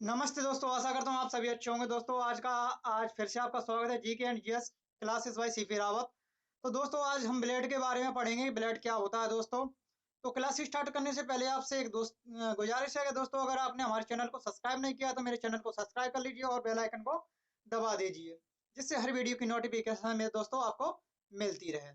नमस्ते दोस्तों, आशा करता हूँ आप सभी अच्छे होंगे। दोस्तों आज फिर से आपका स्वागत है GK and GS classes bye CP Rawat. तो दोस्तों आज हम ब्लेड के बारे में पढ़ेंगे, ब्लेड क्या होता है दोस्तों। तो क्लास स्टार्ट करने से पहले आपसे एक गुजारिश है कि दोस्तों अगर आपने हमारे चैनल को सब्सक्राइब नहीं किया तो मेरे चैनल को सब्सक्राइब कर लीजिए और बेल आइकन को दबा दीजिए, जिससे हर वीडियो की नोटिफिकेशन में दोस्तों आपको मिलती रहे।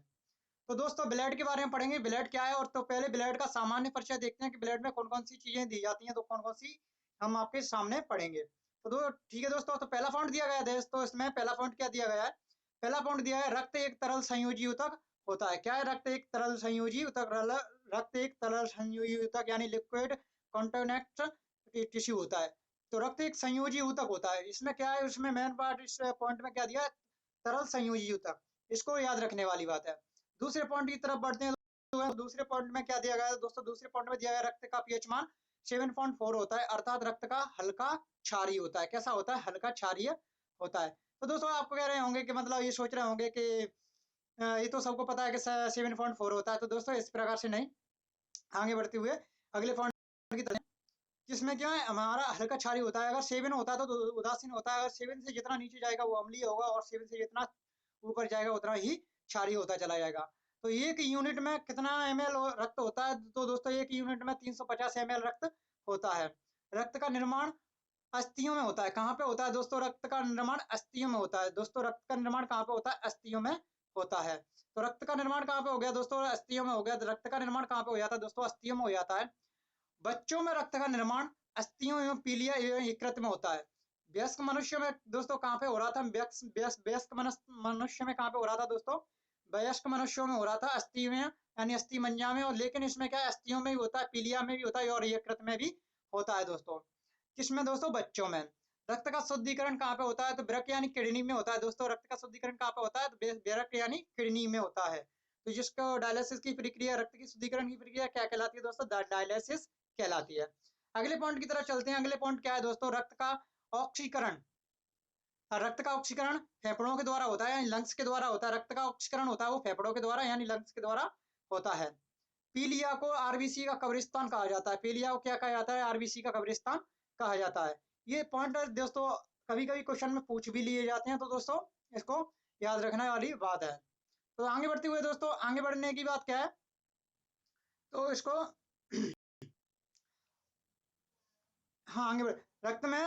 तो दोस्तों ब्लेड के बारे में पढ़ेंगे, ब्लेड क्या है। और तो पहले ब्लेड का सामान्य परिचय देखते हैं कि ब्लेड में कौन कौन सी चीजें दी जाती हैं, तो कौन कौन सी हम आपके सामने पढ़ेंगे। तो ठीक है दोस्तों, तो पहला पॉइंट दिया गया है। तो इसमें पहला पॉइंट क्या दिया गया है? पहला पॉइंट दिया है रक्त एक तरल संयोजी ऊतक होता है। क्या है? रक्त एक तरल संयोजी ऊतक। रक्त एक तरल संयोजी ऊतक यानी लिक्विड कॉन्टेक्ट टिश्यू होता है। तो रक्त एक संयोजी ऊतक होता है। इसमें क्या है, उसमें मेन पार्ट इस पॉइंट में क्या दिया है? तरल संयोजी ऊतक। इसको याद रखने वाली बात है। दूसरे पॉइंट की तरफ बढ़ते हैं। तो दूसरे पॉइंट में क्या दिया गया है दोस्तों? दूसरे पॉइंट में दिया गया रक्त का पीएच मान 7.4 होता है, अर्थात रक्त का हल्का क्षारीय होता है। कैसा होता है? हल्का क्षारीय होता है। तो दोस्तों आपको कह रहे होंगे कि मतलब ये सोच रहे होंगे कि ये तो सबको पता है कि 7.4 होता है। तो दोस्तों इस प्रकार से नहीं, आगे बढ़ते हुए अगले पॉइंट की तरफ, जिसमें क्या है हमारा हल्का क्षारीय होता है। अगर 7 होता है तो उदासीन होता है। अगर 7 से जितना नीचे जाएगा वो अम्लीय होगा, और 7 से जितना ऊपर जाएगा उतना ही क्षारीय होता चला जाएगा। तो एक यूनिट में कितना ml रक्त होता है? तो दोस्तों एक यूनिट में 350 ml रक्त होता है। रक्त का निर्माण अस्थियों में होता है। कहाँ पे होता है दोस्तों? रक्त का निर्माण अस्थियों में होता है। दोस्तों रक्त का निर्माण कहाँ पे होता है? अस्थियों में होता है। तो रक्त का निर्माण कहाँ पे हो गया दोस्तों? अस्थियों में हो गया। तो रक्त का निर्माण कहाँ पे हो जाता है दोस्तों? अस्थियों में हो जाता है। बच्चों में रक्त का निर्माण अस्थियों एवं पीलिया एवं यकृत में होता है। वयस्क मनुष्य में दोस्तों कहाँ पे हो रहा था? वयस्क मनुष्य में कहाँ पे हो रहा था दोस्तों? वयस्क मनुष्यों में हो रहा था अस्थि में, यानी अस्थि मज्जा में। और लेकिन इसमें क्या है, अस्थियों में भी होता है, पीलिया में भी होता है और यकृत में भी होता है दोस्तों। किसमें दोस्तों? बच्चों में। रक्त का शुद्धिकरण कहाँ पे होता है? तो वृक्क यानी किडनी में होता है दोस्तों। रक्त का शुद्धिकरण कहाँ पे होता है? तो वृक्क यानी किडनी में होता है। तो जिसको डायलिसिस की प्रक्रिया, रक्त की शुद्धिकरण की प्रक्रिया क्या कहलाती है दोस्तों? डायलिसिस कहलाती है। अगले पॉइंट की तरफ चलते हैं। अगले पॉइंट क्या है दोस्तों? रक्त का ऑक्सीकरण। रक्त का ऑक्सीकरण फेफड़ों के द्वारा होता है, यानी लंग्स के द्वारा होता है। रक्त का ऑक्सीकरण होता है वो फेफड़ों के द्वारा यानी लंग्स के द्वारा होता है। पीलिया को आरबीसी का कब्रिस्तान कहा जाता है। पीलिया को क्या कहा जाता है? आरबीसी का कब्रिस्तान कहा जाता है। ये पॉइंट दोस्तों कभी कभी क्वेश्चन में पूछ भी लिए जाते हैं, तो दोस्तों इसको याद रखने वाली बात है। तो आगे बढ़ते हुए दोस्तों, आगे बढ़ने की बात क्या है, तो इसको हाँ आगे बढ़, रक्त में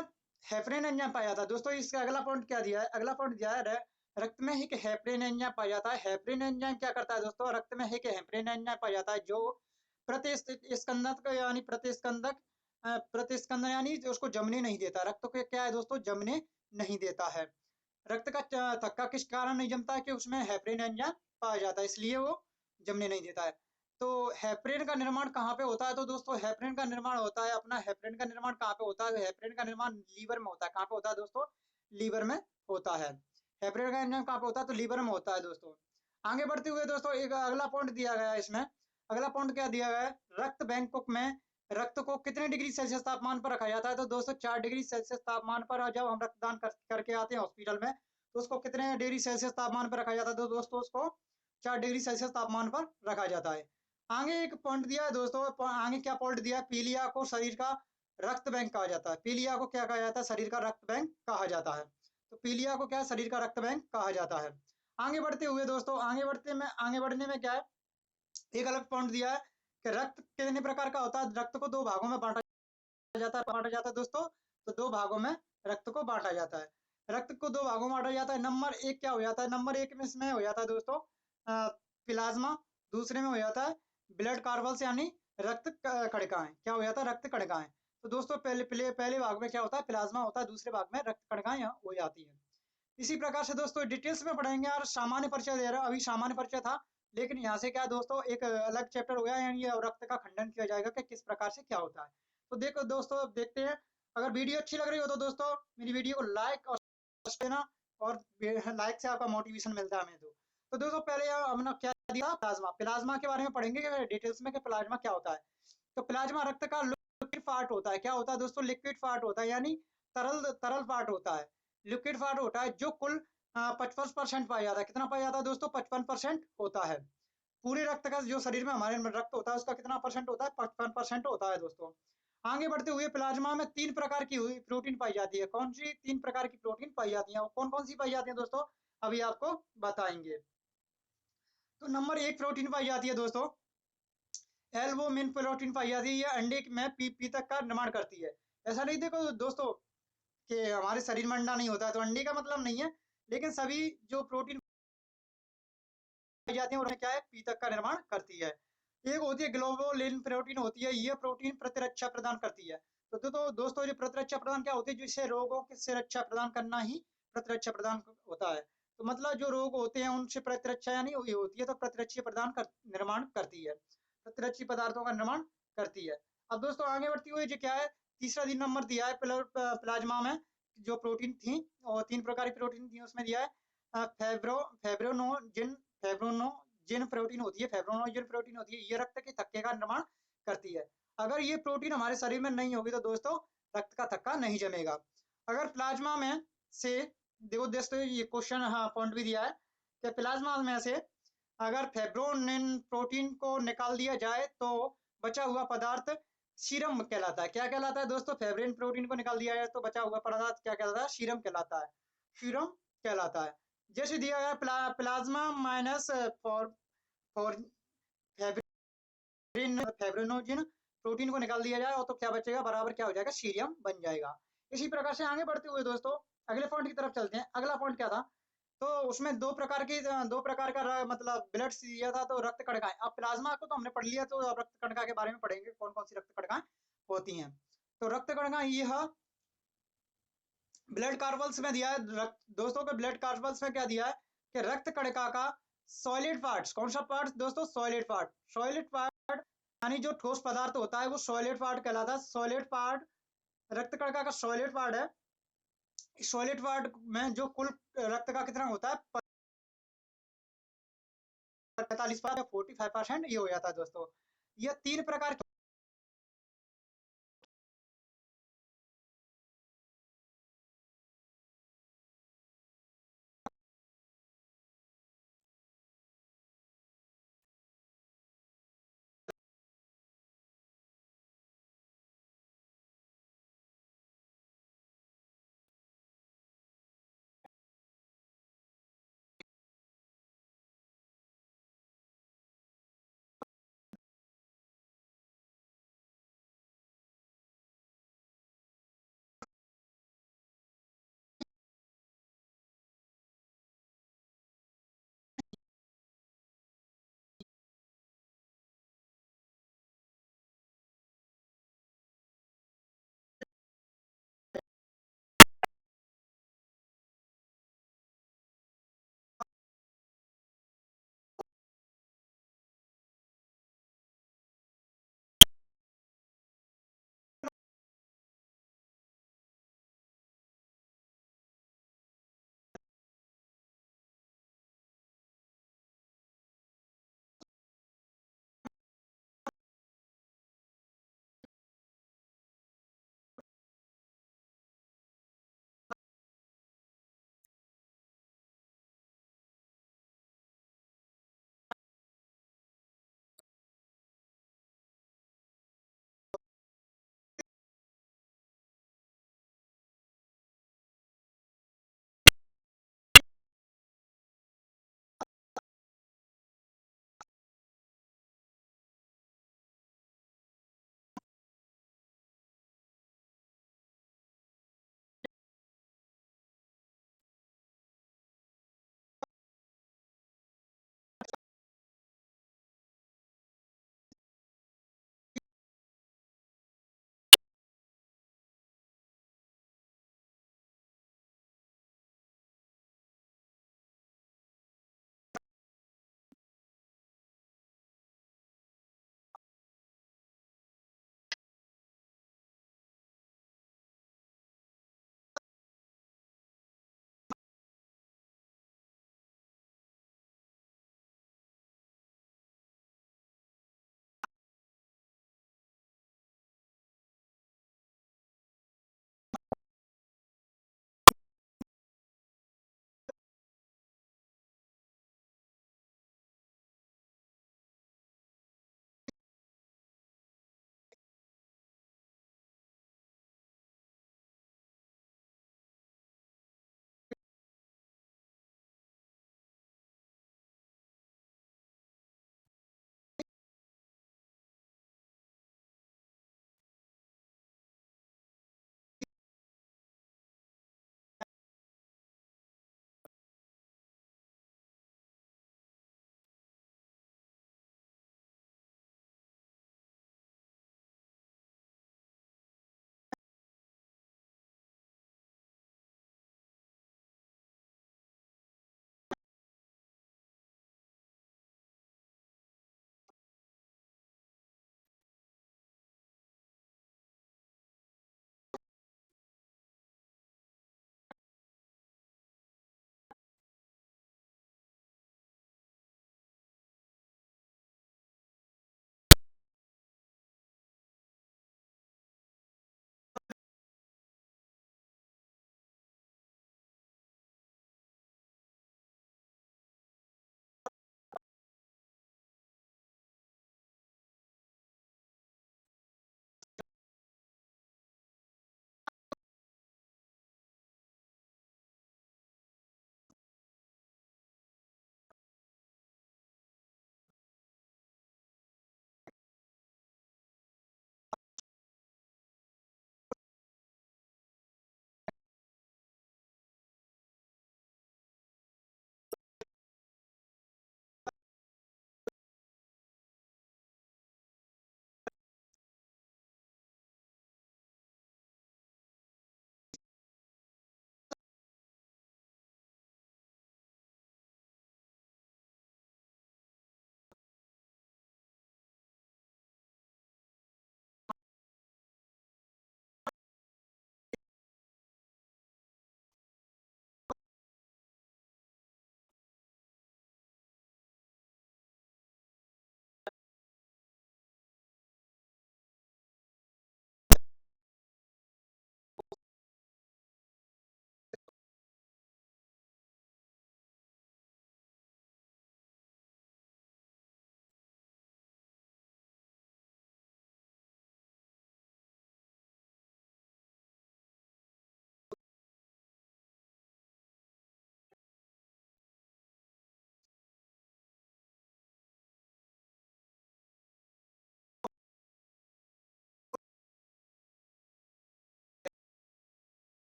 हेपरिन एंजाइम पाया जाता है दोस्तों। इसका अगला पॉइंट क्या दिया है? अगला पॉइंट दिया है रक्त में एक हेपरिन एंजाइम पाया जाता है। हेपरिन एंजाइम क्या करता है दोस्तों? रक्त में एक हेपरिन एंजाइम पाया जाता है जो प्रतिस्कंदक यानी प्रतिस्कंदन यानी उसको जमने नहीं देता। रक्त को क्या है दोस्तों? जमने नहीं देता है। रक्त का थक्का किस कारण नहीं जमता है? कि उसमें हेपरिन एंजाइम पाया जाता है, इसलिए वो जमने नहीं देता है। तो हेपरिन का निर्माण कहाँ पे होता है? तो दोस्तों हेपरिन का निर्माण होता है अपना, हेपरिन का निर्माण कहाँ पे होता है? हेपरिन का निर्माण लीवर में होता है। कहाँ पे होता है दोस्तों? लीवर में होता है। हेपरिन का निर्माण कहाँ पे होता है? तो लीवर में होता है दोस्तों। आगे बढ़ते हुए दोस्तों एक अगला पॉइंट दिया गया है इसमें। अगला पॉइंट क्या दिया गया है? रक्त बैंकों में रक्त को कितने डिग्री सेल्सियस तापमान पर रखा जाता है? तो 204 डिग्री सेल्सियस तापमान पर जब हम रक्तदान करके आते हैं हॉस्पिटल में, तो उसको कितने डिग्री सेल्सियस तापमान पर रखा जाता है? तो दोस्तों उसको 4 डिग्री सेल्सियस तापमान पर रखा जाता है। आगे एक पॉइंट दिया है दोस्तों, आगे क्या पॉइंट दिया है? पीलिया को शरीर का रक्त बैंक कहा जाता है। पीलिया को क्या कहा जाता है? शरीर का रक्त बैंक कहा जाता है। तो पीलिया को क्या? शरीर का रक्त बैंक कहा जाता है। आगे बढ़ते हुए दोस्तों, आगे बढ़ने में क्या है, एक अलग पॉइंट दिया है कि रक्त कितने प्रकार का होता है? रक्त को दो भागों में बांटा जाता है दोस्तों। तो दो भागों में रक्त को बांटा जाता है। रक्त को दो भागों में बांटा जाता है। नंबर एक क्या हो जाता है? नंबर एक में इसमें हो जाता है दोस्तों प्लाज्मा। दूसरे में हो जाता है ब्लड कार्बल्स यानी रक्त कणिकाएं। क्या हो जाता है? रक्त कणिकाएं। तो दोस्तों पहले भाग में क्या होता है? प्लाज्मा होता है। दूसरे भाग में रक्त कणिकाएं हो जाती है। इसी प्रकार से दोस्तों डिटेल्स में पढ़ेंगे। और सामान्य परिचय दे रहा, अभी सामान्य परिचय था, लेकिन यहाँ से क्या दोस्तों एक अलग चैप्टर हो गया, यानी ये रक्त का खंडन किया जाएगा कि किस प्रकार से क्या होता है। तो देखो दोस्तों, अब देखते हैं। अगर वीडियो अच्छी लग रही हो तो दोस्तों मेरी वीडियो को लाइक और देना, और लाइक से आपका मोटिवेशन मिलता है हमें। तो दोस्तों पहले हमने क्या दिया? प्लाज्मा। प्लाज्मा के बारे में पढ़ेंगे डिटेल्स में कि प्लाज्मा क्या होता है। तो प्लाज्मा रक्त का लिक्विड पार्ट होता है। क्या होता है दोस्तों? लिक्विड पार्ट होता है, यानी तरल तरल पार्ट होता है। लिक्विड पार्ट होता है जो कुल 55% पाया जाता है। कितना पाया जाता है दोस्तों? 55% होता है। पूरे रक्त का जो शरीर में हमारे रक्त होता है उसका कितना परसेंट होता है? 55% होता है दोस्तों। आगे बढ़ते हुए प्लाज्मा में 3 प्रकार की हुई प्रोटीन पाई जाती है। कौन सी 3 प्रकार की प्रोटीन पाई जाती है? कौन कौन सी पाई जाती है दोस्तों? अभी आपको बताएंगे। तो नंबर 1 प्रोटीन पाई जाती है दोस्तों, एल्बुमिन प्रोटीन पाई जाती है। ये अंडे में पीतक का निर्माण करती है। ऐसा नहीं देखो दोस्तों कि हमारे शरीर में अंडा नहीं होता है, तो अंडे का मतलब नहीं है, लेकिन सभी जो प्रोटीन पाई जाती है उनमें क्या है, पीतक का निर्माण करती है। एक होती है ग्लोबुलिन प्रोटीन होती है, ये प्रोटीन प्रतिरक्षा प्रदान करती है। तो दोस्तों ये प्रतिरक्षा प्रदान क्या होती है, जिससे रोगों से रक्षा प्रदान करना ही प्रतिरक्षा प्रदान होता है। तो मतलब जो रोग होते हैं उनसे प्रतिरक्षा यानी ये होती है, तो प्रतिरक्षी प्रदान निर्माण करती है, प्रतिरक्षी पदार्थों का निर्माण करती है। अब दोस्तों आगे बढ़ती हुई जो क्या है, तीसरा दिन नंबर दिया है प्लाज्मा में जो प्रोटीन थी, और 3 प्रकार की प्रोटीन थी उसमें दिया है फेब्रोनोजिन फेब्रोनोजिन प्रोटीन होती है, फेब्रोनोजिन प्रोटीन होती है, ये रक्त के थक्के का निर्माण करती है। अगर ये प्रोटीन हमारे शरीर में नहीं होगी तो दोस्तों रक्त का थक्का नहीं जमेगा। अगर प्लाज्मा में से देखो दोस्तों ये क्वेश्चन हाँ पॉइंट भी दिया है कि प्लाज्मा में से अगर फेब्रोनिन प्रोटीन को निकाल दिया जाए तो बचा हुआ पदार्थ सीरम कहलाता है। क्या कहलाता है दोस्तों? फेब्रिन प्रोटीन को निकाल दिया जाए तो बचा हुआ पदार्थ क्या कहलाता है? सीरम कहलाता है, सीरम कहलाता है। जैसे दिया गया plasma minus for for fibrinogen protein को निकाल दिया जाए और तो क्या बचेगा? बराबर क्या हो जाएगा? सीरियम बन जाएगा। इसी प्रकार से आगे बढ़ते हुए दोस्तों अगले पॉइंट की तरफ चलते हैं। अगला पॉइंट क्या था? तो उसमें दो प्रकार का मतलब ब्लड दिया था, तो रक्त कणिकाएं। अब प्लाज्मा को तो हमने पढ़ लिया, तो अब रक्त कणिका के बारे में पढ़ेंगे, कौन कौन सी रक्त कणिकाएं होती हैं। तो रक्त कणिका यह ब्लड कार्बल्स में दिया है दोस्तों के ब्लड कार्बल्स में क्या दिया है कि रक्त कणिका का सॉलिड पार्ट्स, कौन सा पार्ट दोस्तों? Solid part. सॉलिड पार्ट यानी जो ठोस पदार्थ होता है वो सॉलिड पार्ट कहलाता है। सॉलिड पार्ट रक्त कणिका का सॉलिड पार्ट है। सॉलिड पार्ट में जो कुल रक्त का कितना होता है 45 45% ये हो जाता है दोस्तों। ये 3 प्रकार